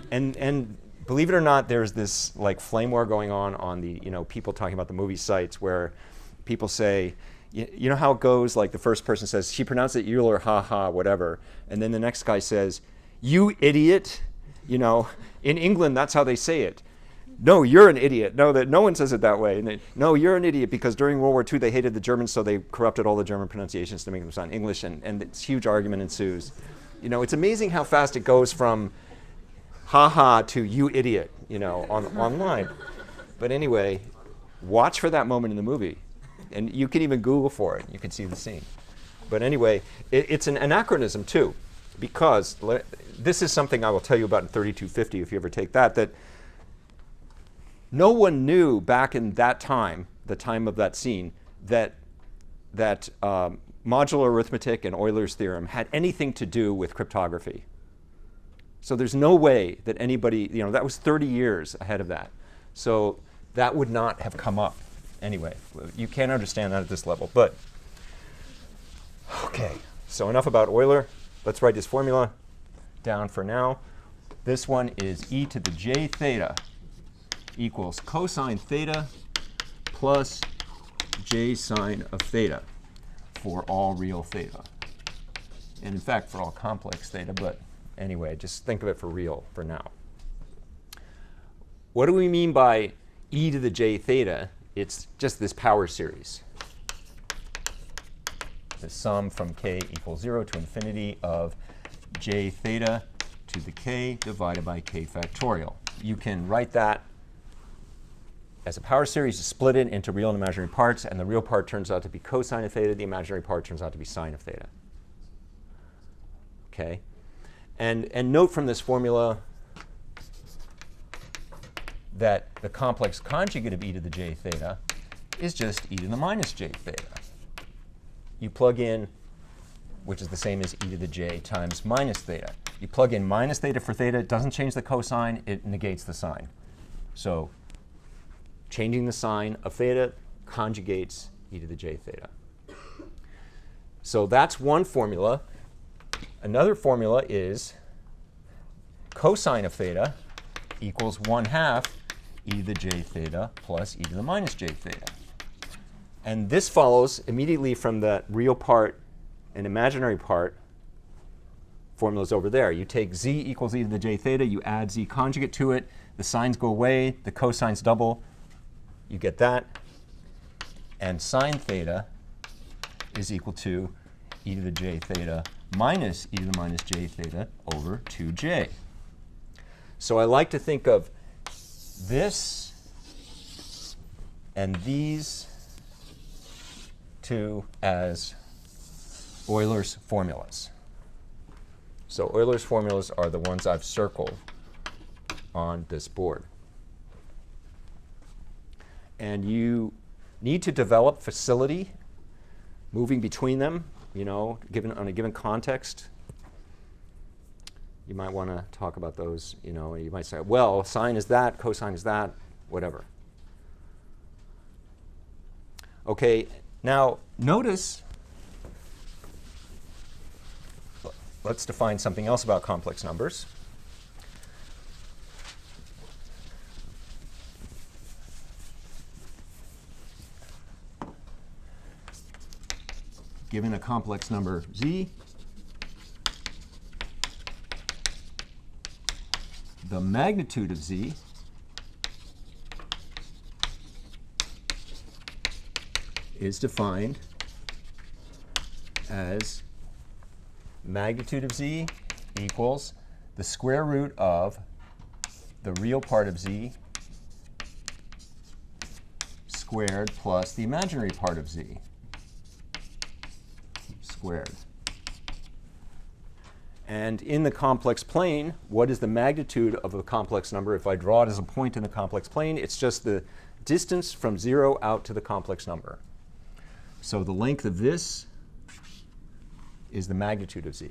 And believe it or not, there's this like flame war going on the people talking about the movie sites where people say, you know how it goes, like the first person says, she pronounced it Euler, ha ha, whatever, and then the next guy says, you idiot, in England that's how they say it. No, you're an idiot. No, no one says it that way. And no, you're an idiot because during World War II they hated the Germans, so they corrupted all the German pronunciations to make them sound English, and this huge argument ensues. It's amazing how fast it goes from ha-ha to you idiot, online. But anyway, watch for that moment in the movie. And you can even Google for it. You can see the scene. But anyway, it's an anachronism too, because this is something I will tell you about in 3250 if you ever take that no one knew back in that time, the time of that scene, that modular arithmetic and Euler's theorem had anything to do with cryptography. So there's no way that anybody, that was 30 years ahead of that. So that would not have come up. Anyway, you can't understand that at this level. But, OK, so enough about Euler. Let's write this formula down for now. This one is e to the j theta equals cosine theta plus j sine of theta for all real theta. And in fact, for all complex theta. But anyway, just think of it for real for now. What do we mean by e to the j theta? It's just this power series. The sum from k equals 0 to infinity of j theta to the k divided by k factorial. You can write that as a power series, to split it into real and imaginary parts, and the real part turns out to be cosine of theta. The imaginary part turns out to be sine of theta. Okay, and note from this formula that the complex conjugate of e to the j theta is just e to the minus j theta. You plug in, which is the same as e to the j times minus theta. You plug in minus theta for theta. It doesn't change the cosine. It negates the sine. So changing the sign of theta conjugates e to the j theta. So that's one formula. Another formula is cosine of theta equals 1/2 e to the j theta plus e to the minus j theta. And this follows immediately from the real part and imaginary part formulas over there. You take z equals e to the j theta, you add z conjugate to it, the signs go away, the cosines double, you get that. And sine theta is equal to e to the j theta minus e to the minus j theta over 2j. So I like to think of this and these two as Euler's formulas. So Euler's formulas are the ones I've circled on this board. And you need to develop facility moving between them, you know, given on a given context. You might want to talk about those, you know, you might say, well, sine is that, cosine is that, whatever. Okay, now notice, let's define something else about complex numbers. Given a complex number z, the magnitude of z is defined as magnitude of z equals the square root of the real part of z squared plus the imaginary part of z squared. And in the complex plane, what is the magnitude of a complex number? If I draw it as a point in the complex plane, it's just the distance from 0 out to the complex number. So the length of this is the magnitude of z.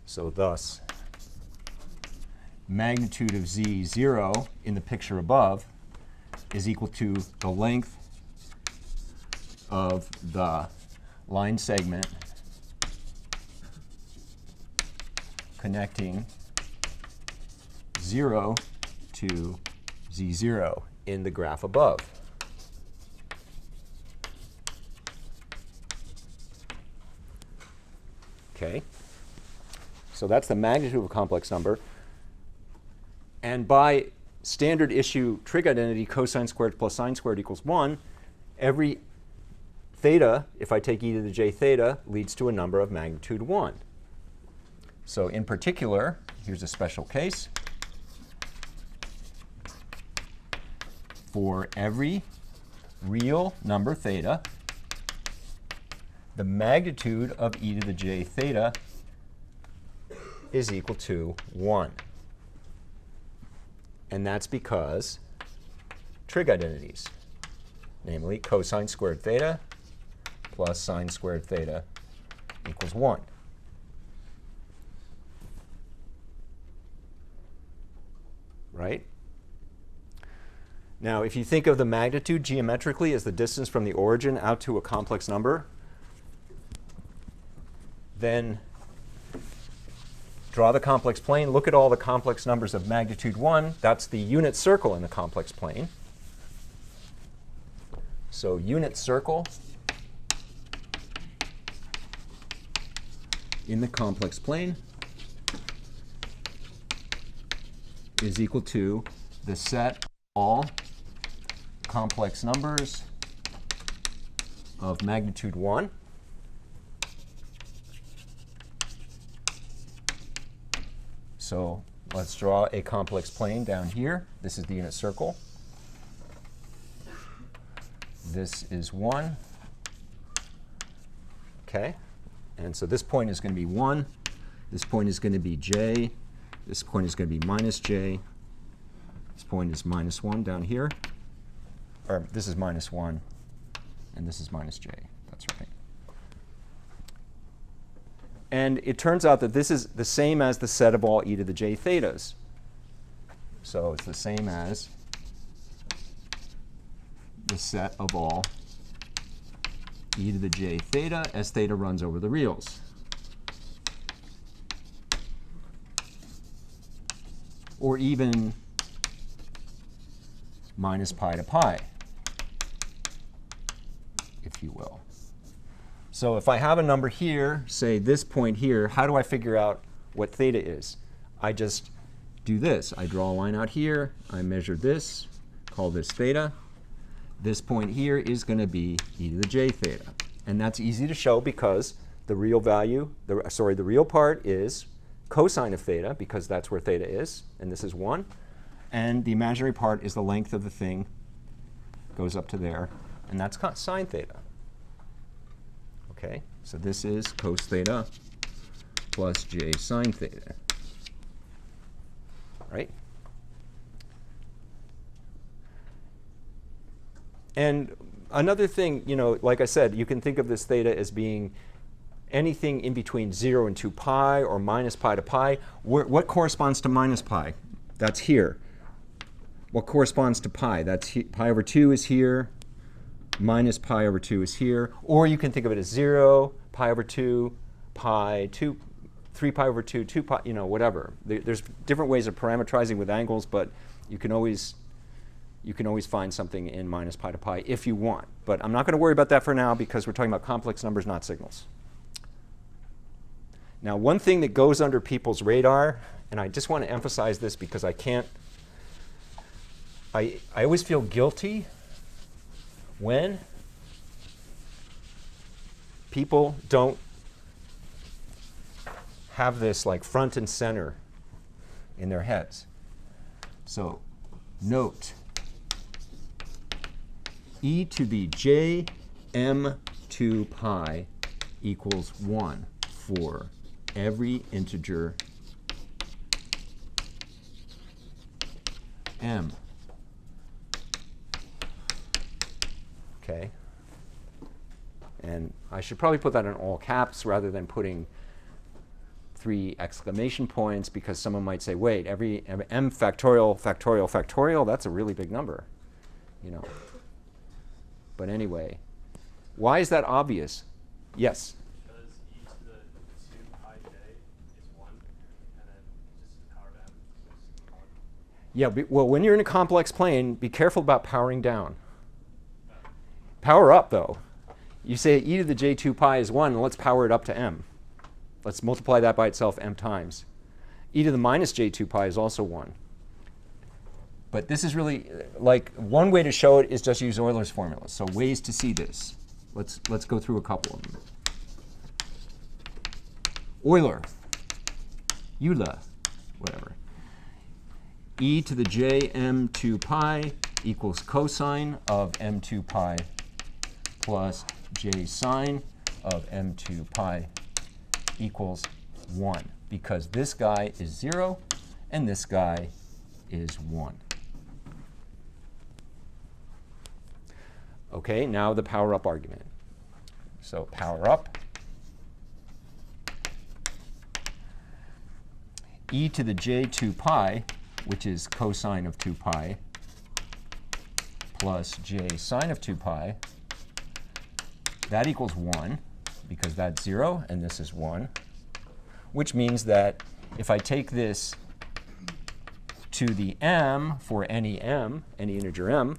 So thus, magnitude of z, 0, in the picture above, is equal to the length of the line segment connecting 0 to z0 in the graph above. Okay, so that's the magnitude of a complex number. And by standard issue trig identity, cosine squared plus sine squared equals 1, every theta, if I take e to the j theta, leads to a number of magnitude 1. So in particular, here's a special case. For every real number theta, the magnitude of e to the j theta is equal to 1. And that's because trig identities, namely cosine squared theta plus sine squared theta equals 1. Right? Now, if you think of the magnitude geometrically as the distance from the origin out to a complex number, then draw the complex plane. Look at all the complex numbers of magnitude 1. That's the unit circle in the complex plane. So unit circle in the complex plane is equal to the set of all complex numbers of magnitude 1 So let's draw a complex plane down here. This is the unit circle. This is 1. OK. And so this point is going to be 1. This point is going to be j. This point is going to be minus j. This point is minus 1 down here. Or this is minus 1. And this is minus j. That's right. And it turns out that this is the same as the set of all e to the j thetas. So it's the same as the set of all e to the j theta as theta runs over the reals. Or even minus pi to pi, if you will. So if I have a number here, say this point here, how do I figure out what theta is? I just do this. I draw a line out here. I measure this call this theta. This point here is going to be e to the j theta. And that's easy to show because the real value, the real part is cosine of theta, because that's where theta is, and this is 1. And the imaginary part is the length of the thing, goes up to there, and that's sine theta. Okay, so this is cos theta plus j sine theta. Right? And another thing, like I said, you can think of this theta as being anything in between 0 and 2 pi or minus pi to pi. What corresponds to minus pi? That's here. What corresponds to pi? That's pi over 2 is here. Minus pi over 2 is here. Or you can think of it as 0, pi over 2, pi, 2, 3 pi over 2, 2 pi, whatever. There's different ways of parametrizing with angles, but you can always find something in minus pi to pi if you want. But I'm not going to worry about that for now because we're talking about complex numbers, not signals. Now, one thing that goes under people's radar, and I just want to emphasize this because I always feel guilty when people don't have this like front and center in their heads. So note, e to the j m2 pi equals 1 for every integer m. Okay. And I should probably put that in all caps rather than putting 3 exclamation points, because someone might say, wait, every m factorial, factorial, factorial, that's a really big number. But anyway, why is that obvious? Yes? Because e to the 2 pi j is 1, and then just the power of m is 1. Yeah, well, when you're in a complex plane, be careful about powering down. Power up, though. You say e to the j2 pi is 1, and let's power it up to m. Let's multiply that by itself m times. E to the minus j2 pi is also 1. But this is really, like, one way to show it is just use Euler's formula. So ways to see this. Let's go through a couple of them. Euler, whatever. E to the j m2 pi equals cosine of m2 pi plus j sine of m2 pi equals 1, because this guy is 0 and this guy is 1. Okay, now the power up argument. So power up. E to the j2 pi, which is cosine of 2 pi, plus j sine of 2 pi, that equals 1, because that's 0 and this is 1, which means that if I take this to the m for any integer m,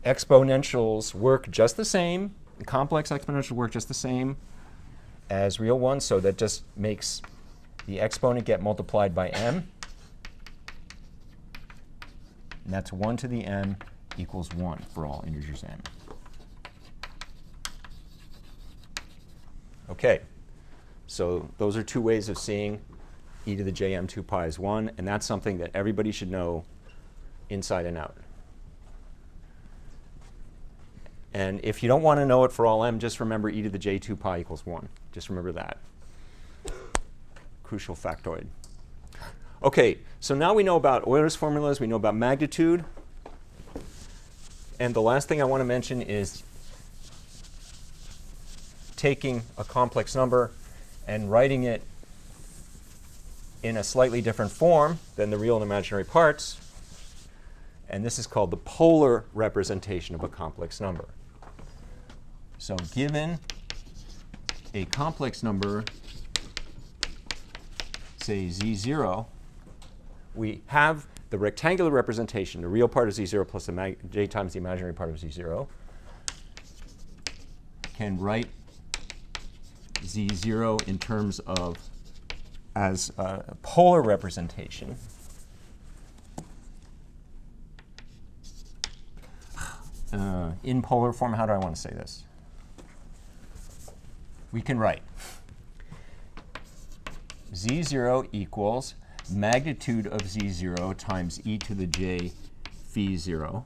exponentials work just the same, complex exponentials work just the same as real ones, so that just makes the exponent get multiplied by m, and that's 1 to the m equals 1 for all integers m. Okay, so those are 2 ways of seeing e to the j m2 pi is 1, and that's something that everybody should know inside and out. And if you don't want to know it for all m, just remember e to the j2 pi equals 1. Just remember that. Crucial factoid. OK, so now we know about Euler's formulas. We know about magnitude. And the last thing I want to mention is taking a complex number and writing it in a slightly different form than the real and imaginary parts. And this is called the polar representation of a complex number. So given a complex number, say z0, we have the rectangular representation, the real part of z0 plus the j times the imaginary part of z0, can write z0 in terms of as a polar representation in polar form, how do I want to say this? We can write z0 equals magnitude of z0 times e to the j phi 0.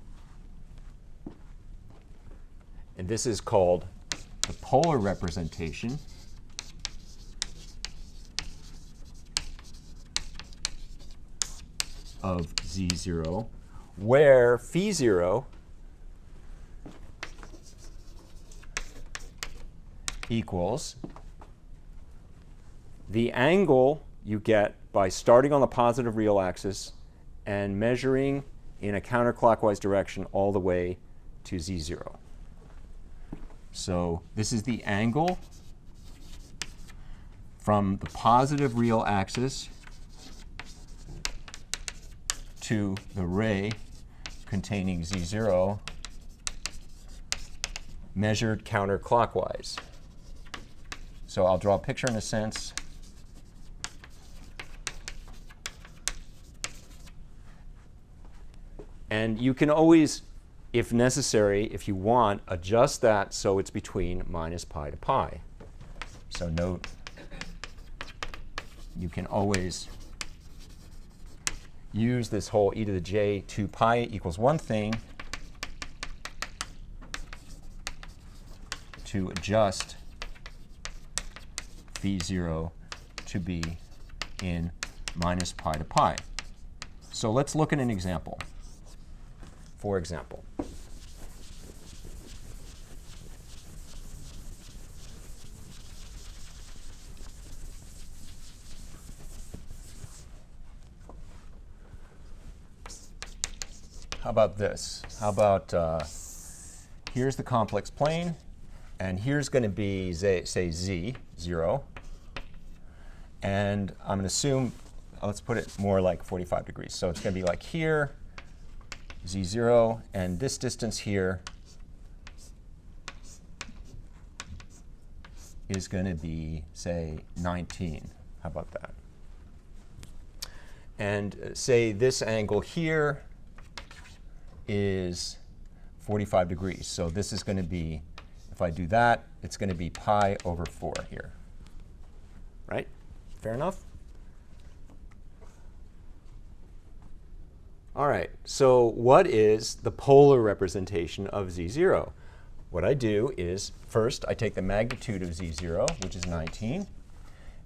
And this is called the polar representation of z0, where phi 0 equals the angle you get by starting on the positive real axis and measuring in a counterclockwise direction all the way to z0. So this is the angle from the positive real axis to the ray containing z0 measured counterclockwise. So I'll draw a picture in a sense. And you can always, if necessary, if you want, adjust that so it's between minus pi to pi. So note, you can always use this whole e to the j 2 pi equals one thing to adjust phi 0 to be in minus pi to pi. So let's look at an example. For example, how about this? How about here's the complex plane, and here's going to be, say, z, 0. And I'm going to assume, let's put it more like 45 degrees. So it's going to be like here, z0, and this distance here is going to be, say, 19. How about that? And say this angle here is 45 degrees. So this is going to be, if I do that, it's going to be pi over 4 here. Right? Fair enough? All right, so what is the polar representation of z0? What I do is, first, I take the magnitude of z0, which is 19.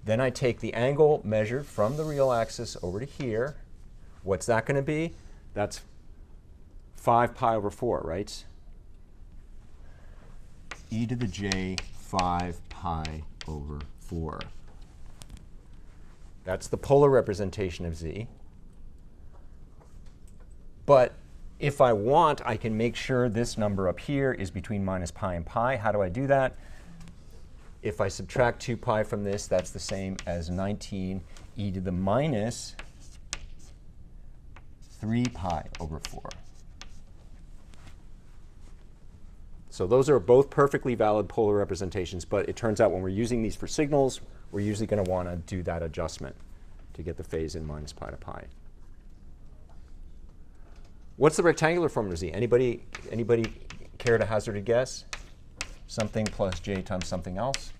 Then I take the angle measured from the real axis over to here. What's that going to be? That's 5 pi over 4, right? E to the j 5 pi over 4. That's the polar representation of z. But if I want, I can make sure this number up here is between minus pi and pi. How do I do that? If I subtract 2 pi from this, that's the same as 19 e to the minus 3 pi over 4. So those are both perfectly valid polar representations. But it turns out when we're using these for signals, we're usually going to want to do that adjustment to get the phase in minus pi to pi. What's the rectangular form of z? Anybody care to hazard a guess? Something plus j times something else?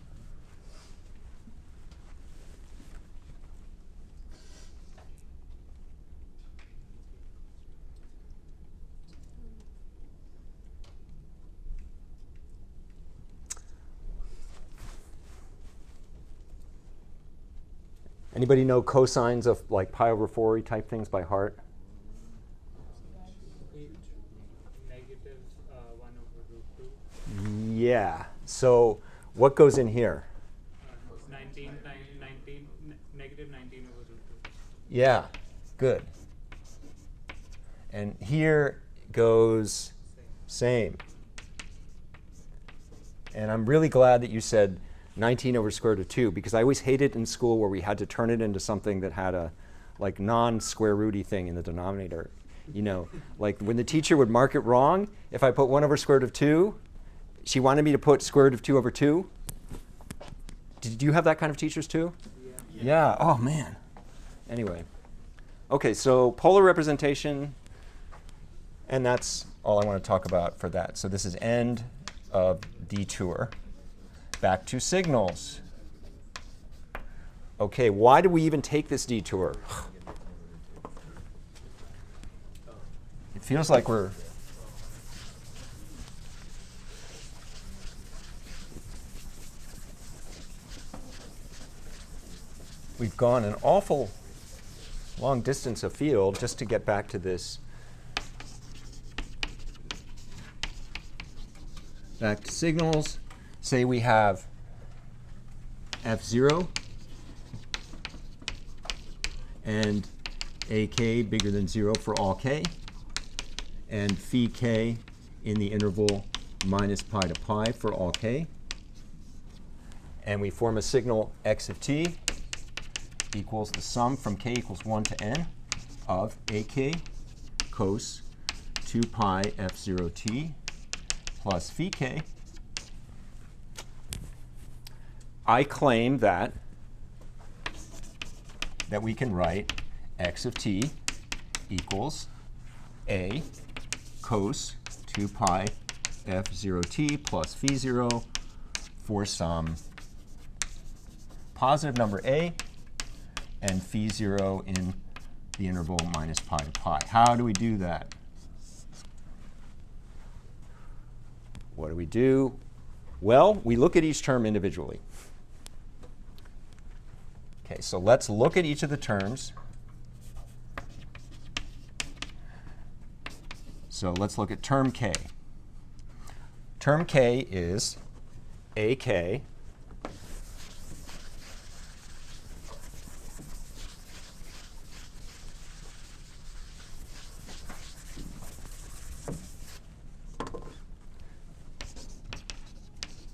Anybody know cosines of like pi over 4 type things by heart? Negative 1 over root 2. Yeah. So what goes in here? 19 times 19, negative 19 over root 2. Yeah. Good. And here goes same. And I'm really glad that you said 19 over square root of 2, because I always hated in school where we had to turn it into something that had a like non-square rooty thing in the denominator. You know, like when the teacher would mark it wrong, if I put 1 over square root of 2, she wanted me to put square root of 2 over 2. Did you have that kind of teachers too? Yeah. Oh, man. Anyway. OK, so polar representation. And that's all I want to talk about for that. So this is end of detour. Back to signals. OK, why do we even take this detour? It feels like we've gone an awful long distance afield just to get back to this. Back to signals. Say we have f0 and ak bigger than 0 for all k, and phi k in the interval minus pi to pi for all k. And we form a signal x of t equals the sum from k equals 1 to n of ak cos 2 pi f0 t plus phi k. I claim that we can write x of t equals a cos 2 pi f0 t plus phi 0 for some positive number a and phi 0 in the interval minus pi to pi. How do we do that? What do we do? Well, we look at each term individually. OK, so let's look at each of the terms. So let's look at term k. Term k is ak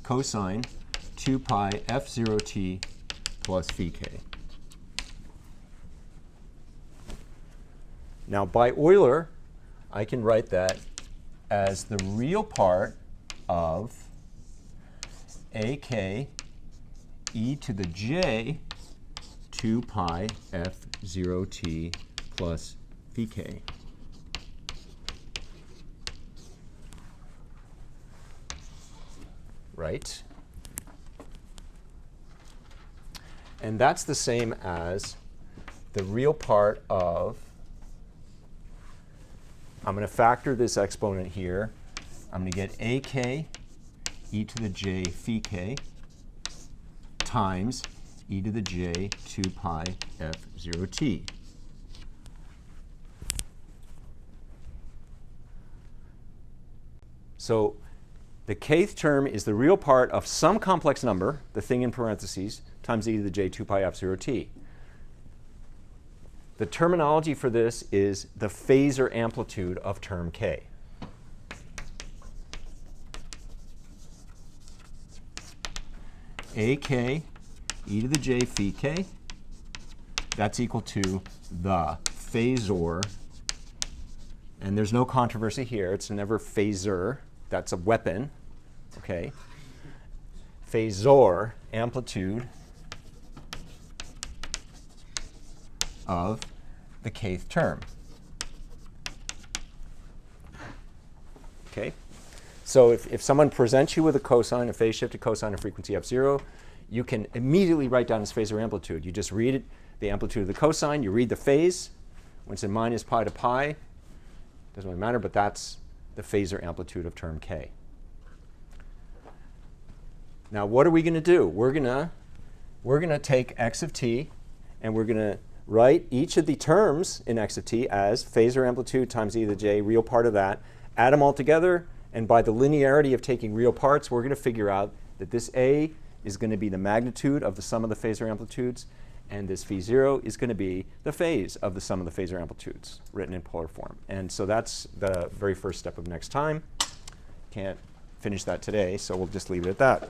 cosine 2 pi f0 t plus phi k. Now, by Euler, I can write that as the real part of ak e to the j 2 pi f0 t plus phi k. Right? And that's the same as the real part of, I'm going to factor this exponent here. I'm going to get ak e to the j phi k times e to the j 2 pi f0 t. So the kth term is the real part of some complex number, the thing in parentheses, times e to the j 2 pi f0 t. The terminology for this is the phasor amplitude of term k. ak e to the j phi k, that's equal to the phasor. And there's no controversy here. It's never phasor. That's a weapon. OK? Phasor amplitude of the kth term. OK? So if someone presents you with a cosine, a phase shifted cosine of frequency f0, you can immediately write down its phasor amplitude. You just read it, the amplitude of the cosine. You read the phase. When it's in minus pi to pi, doesn't really matter, but that's the phasor amplitude of term k. Now, what are we going to do? We're going to take x of t, and we're going to write each of the terms in x of t as phasor amplitude times e to the j, real part of that, add them all together, and by the linearity of taking real parts, we're going to figure out that this a is going to be the magnitude of the sum of the phasor amplitudes, and this phi 0 is going to be the phase of the sum of the phasor amplitudes, written in polar form. And so that's the very first step of next time. Can't finish that today, so we'll just leave it at that.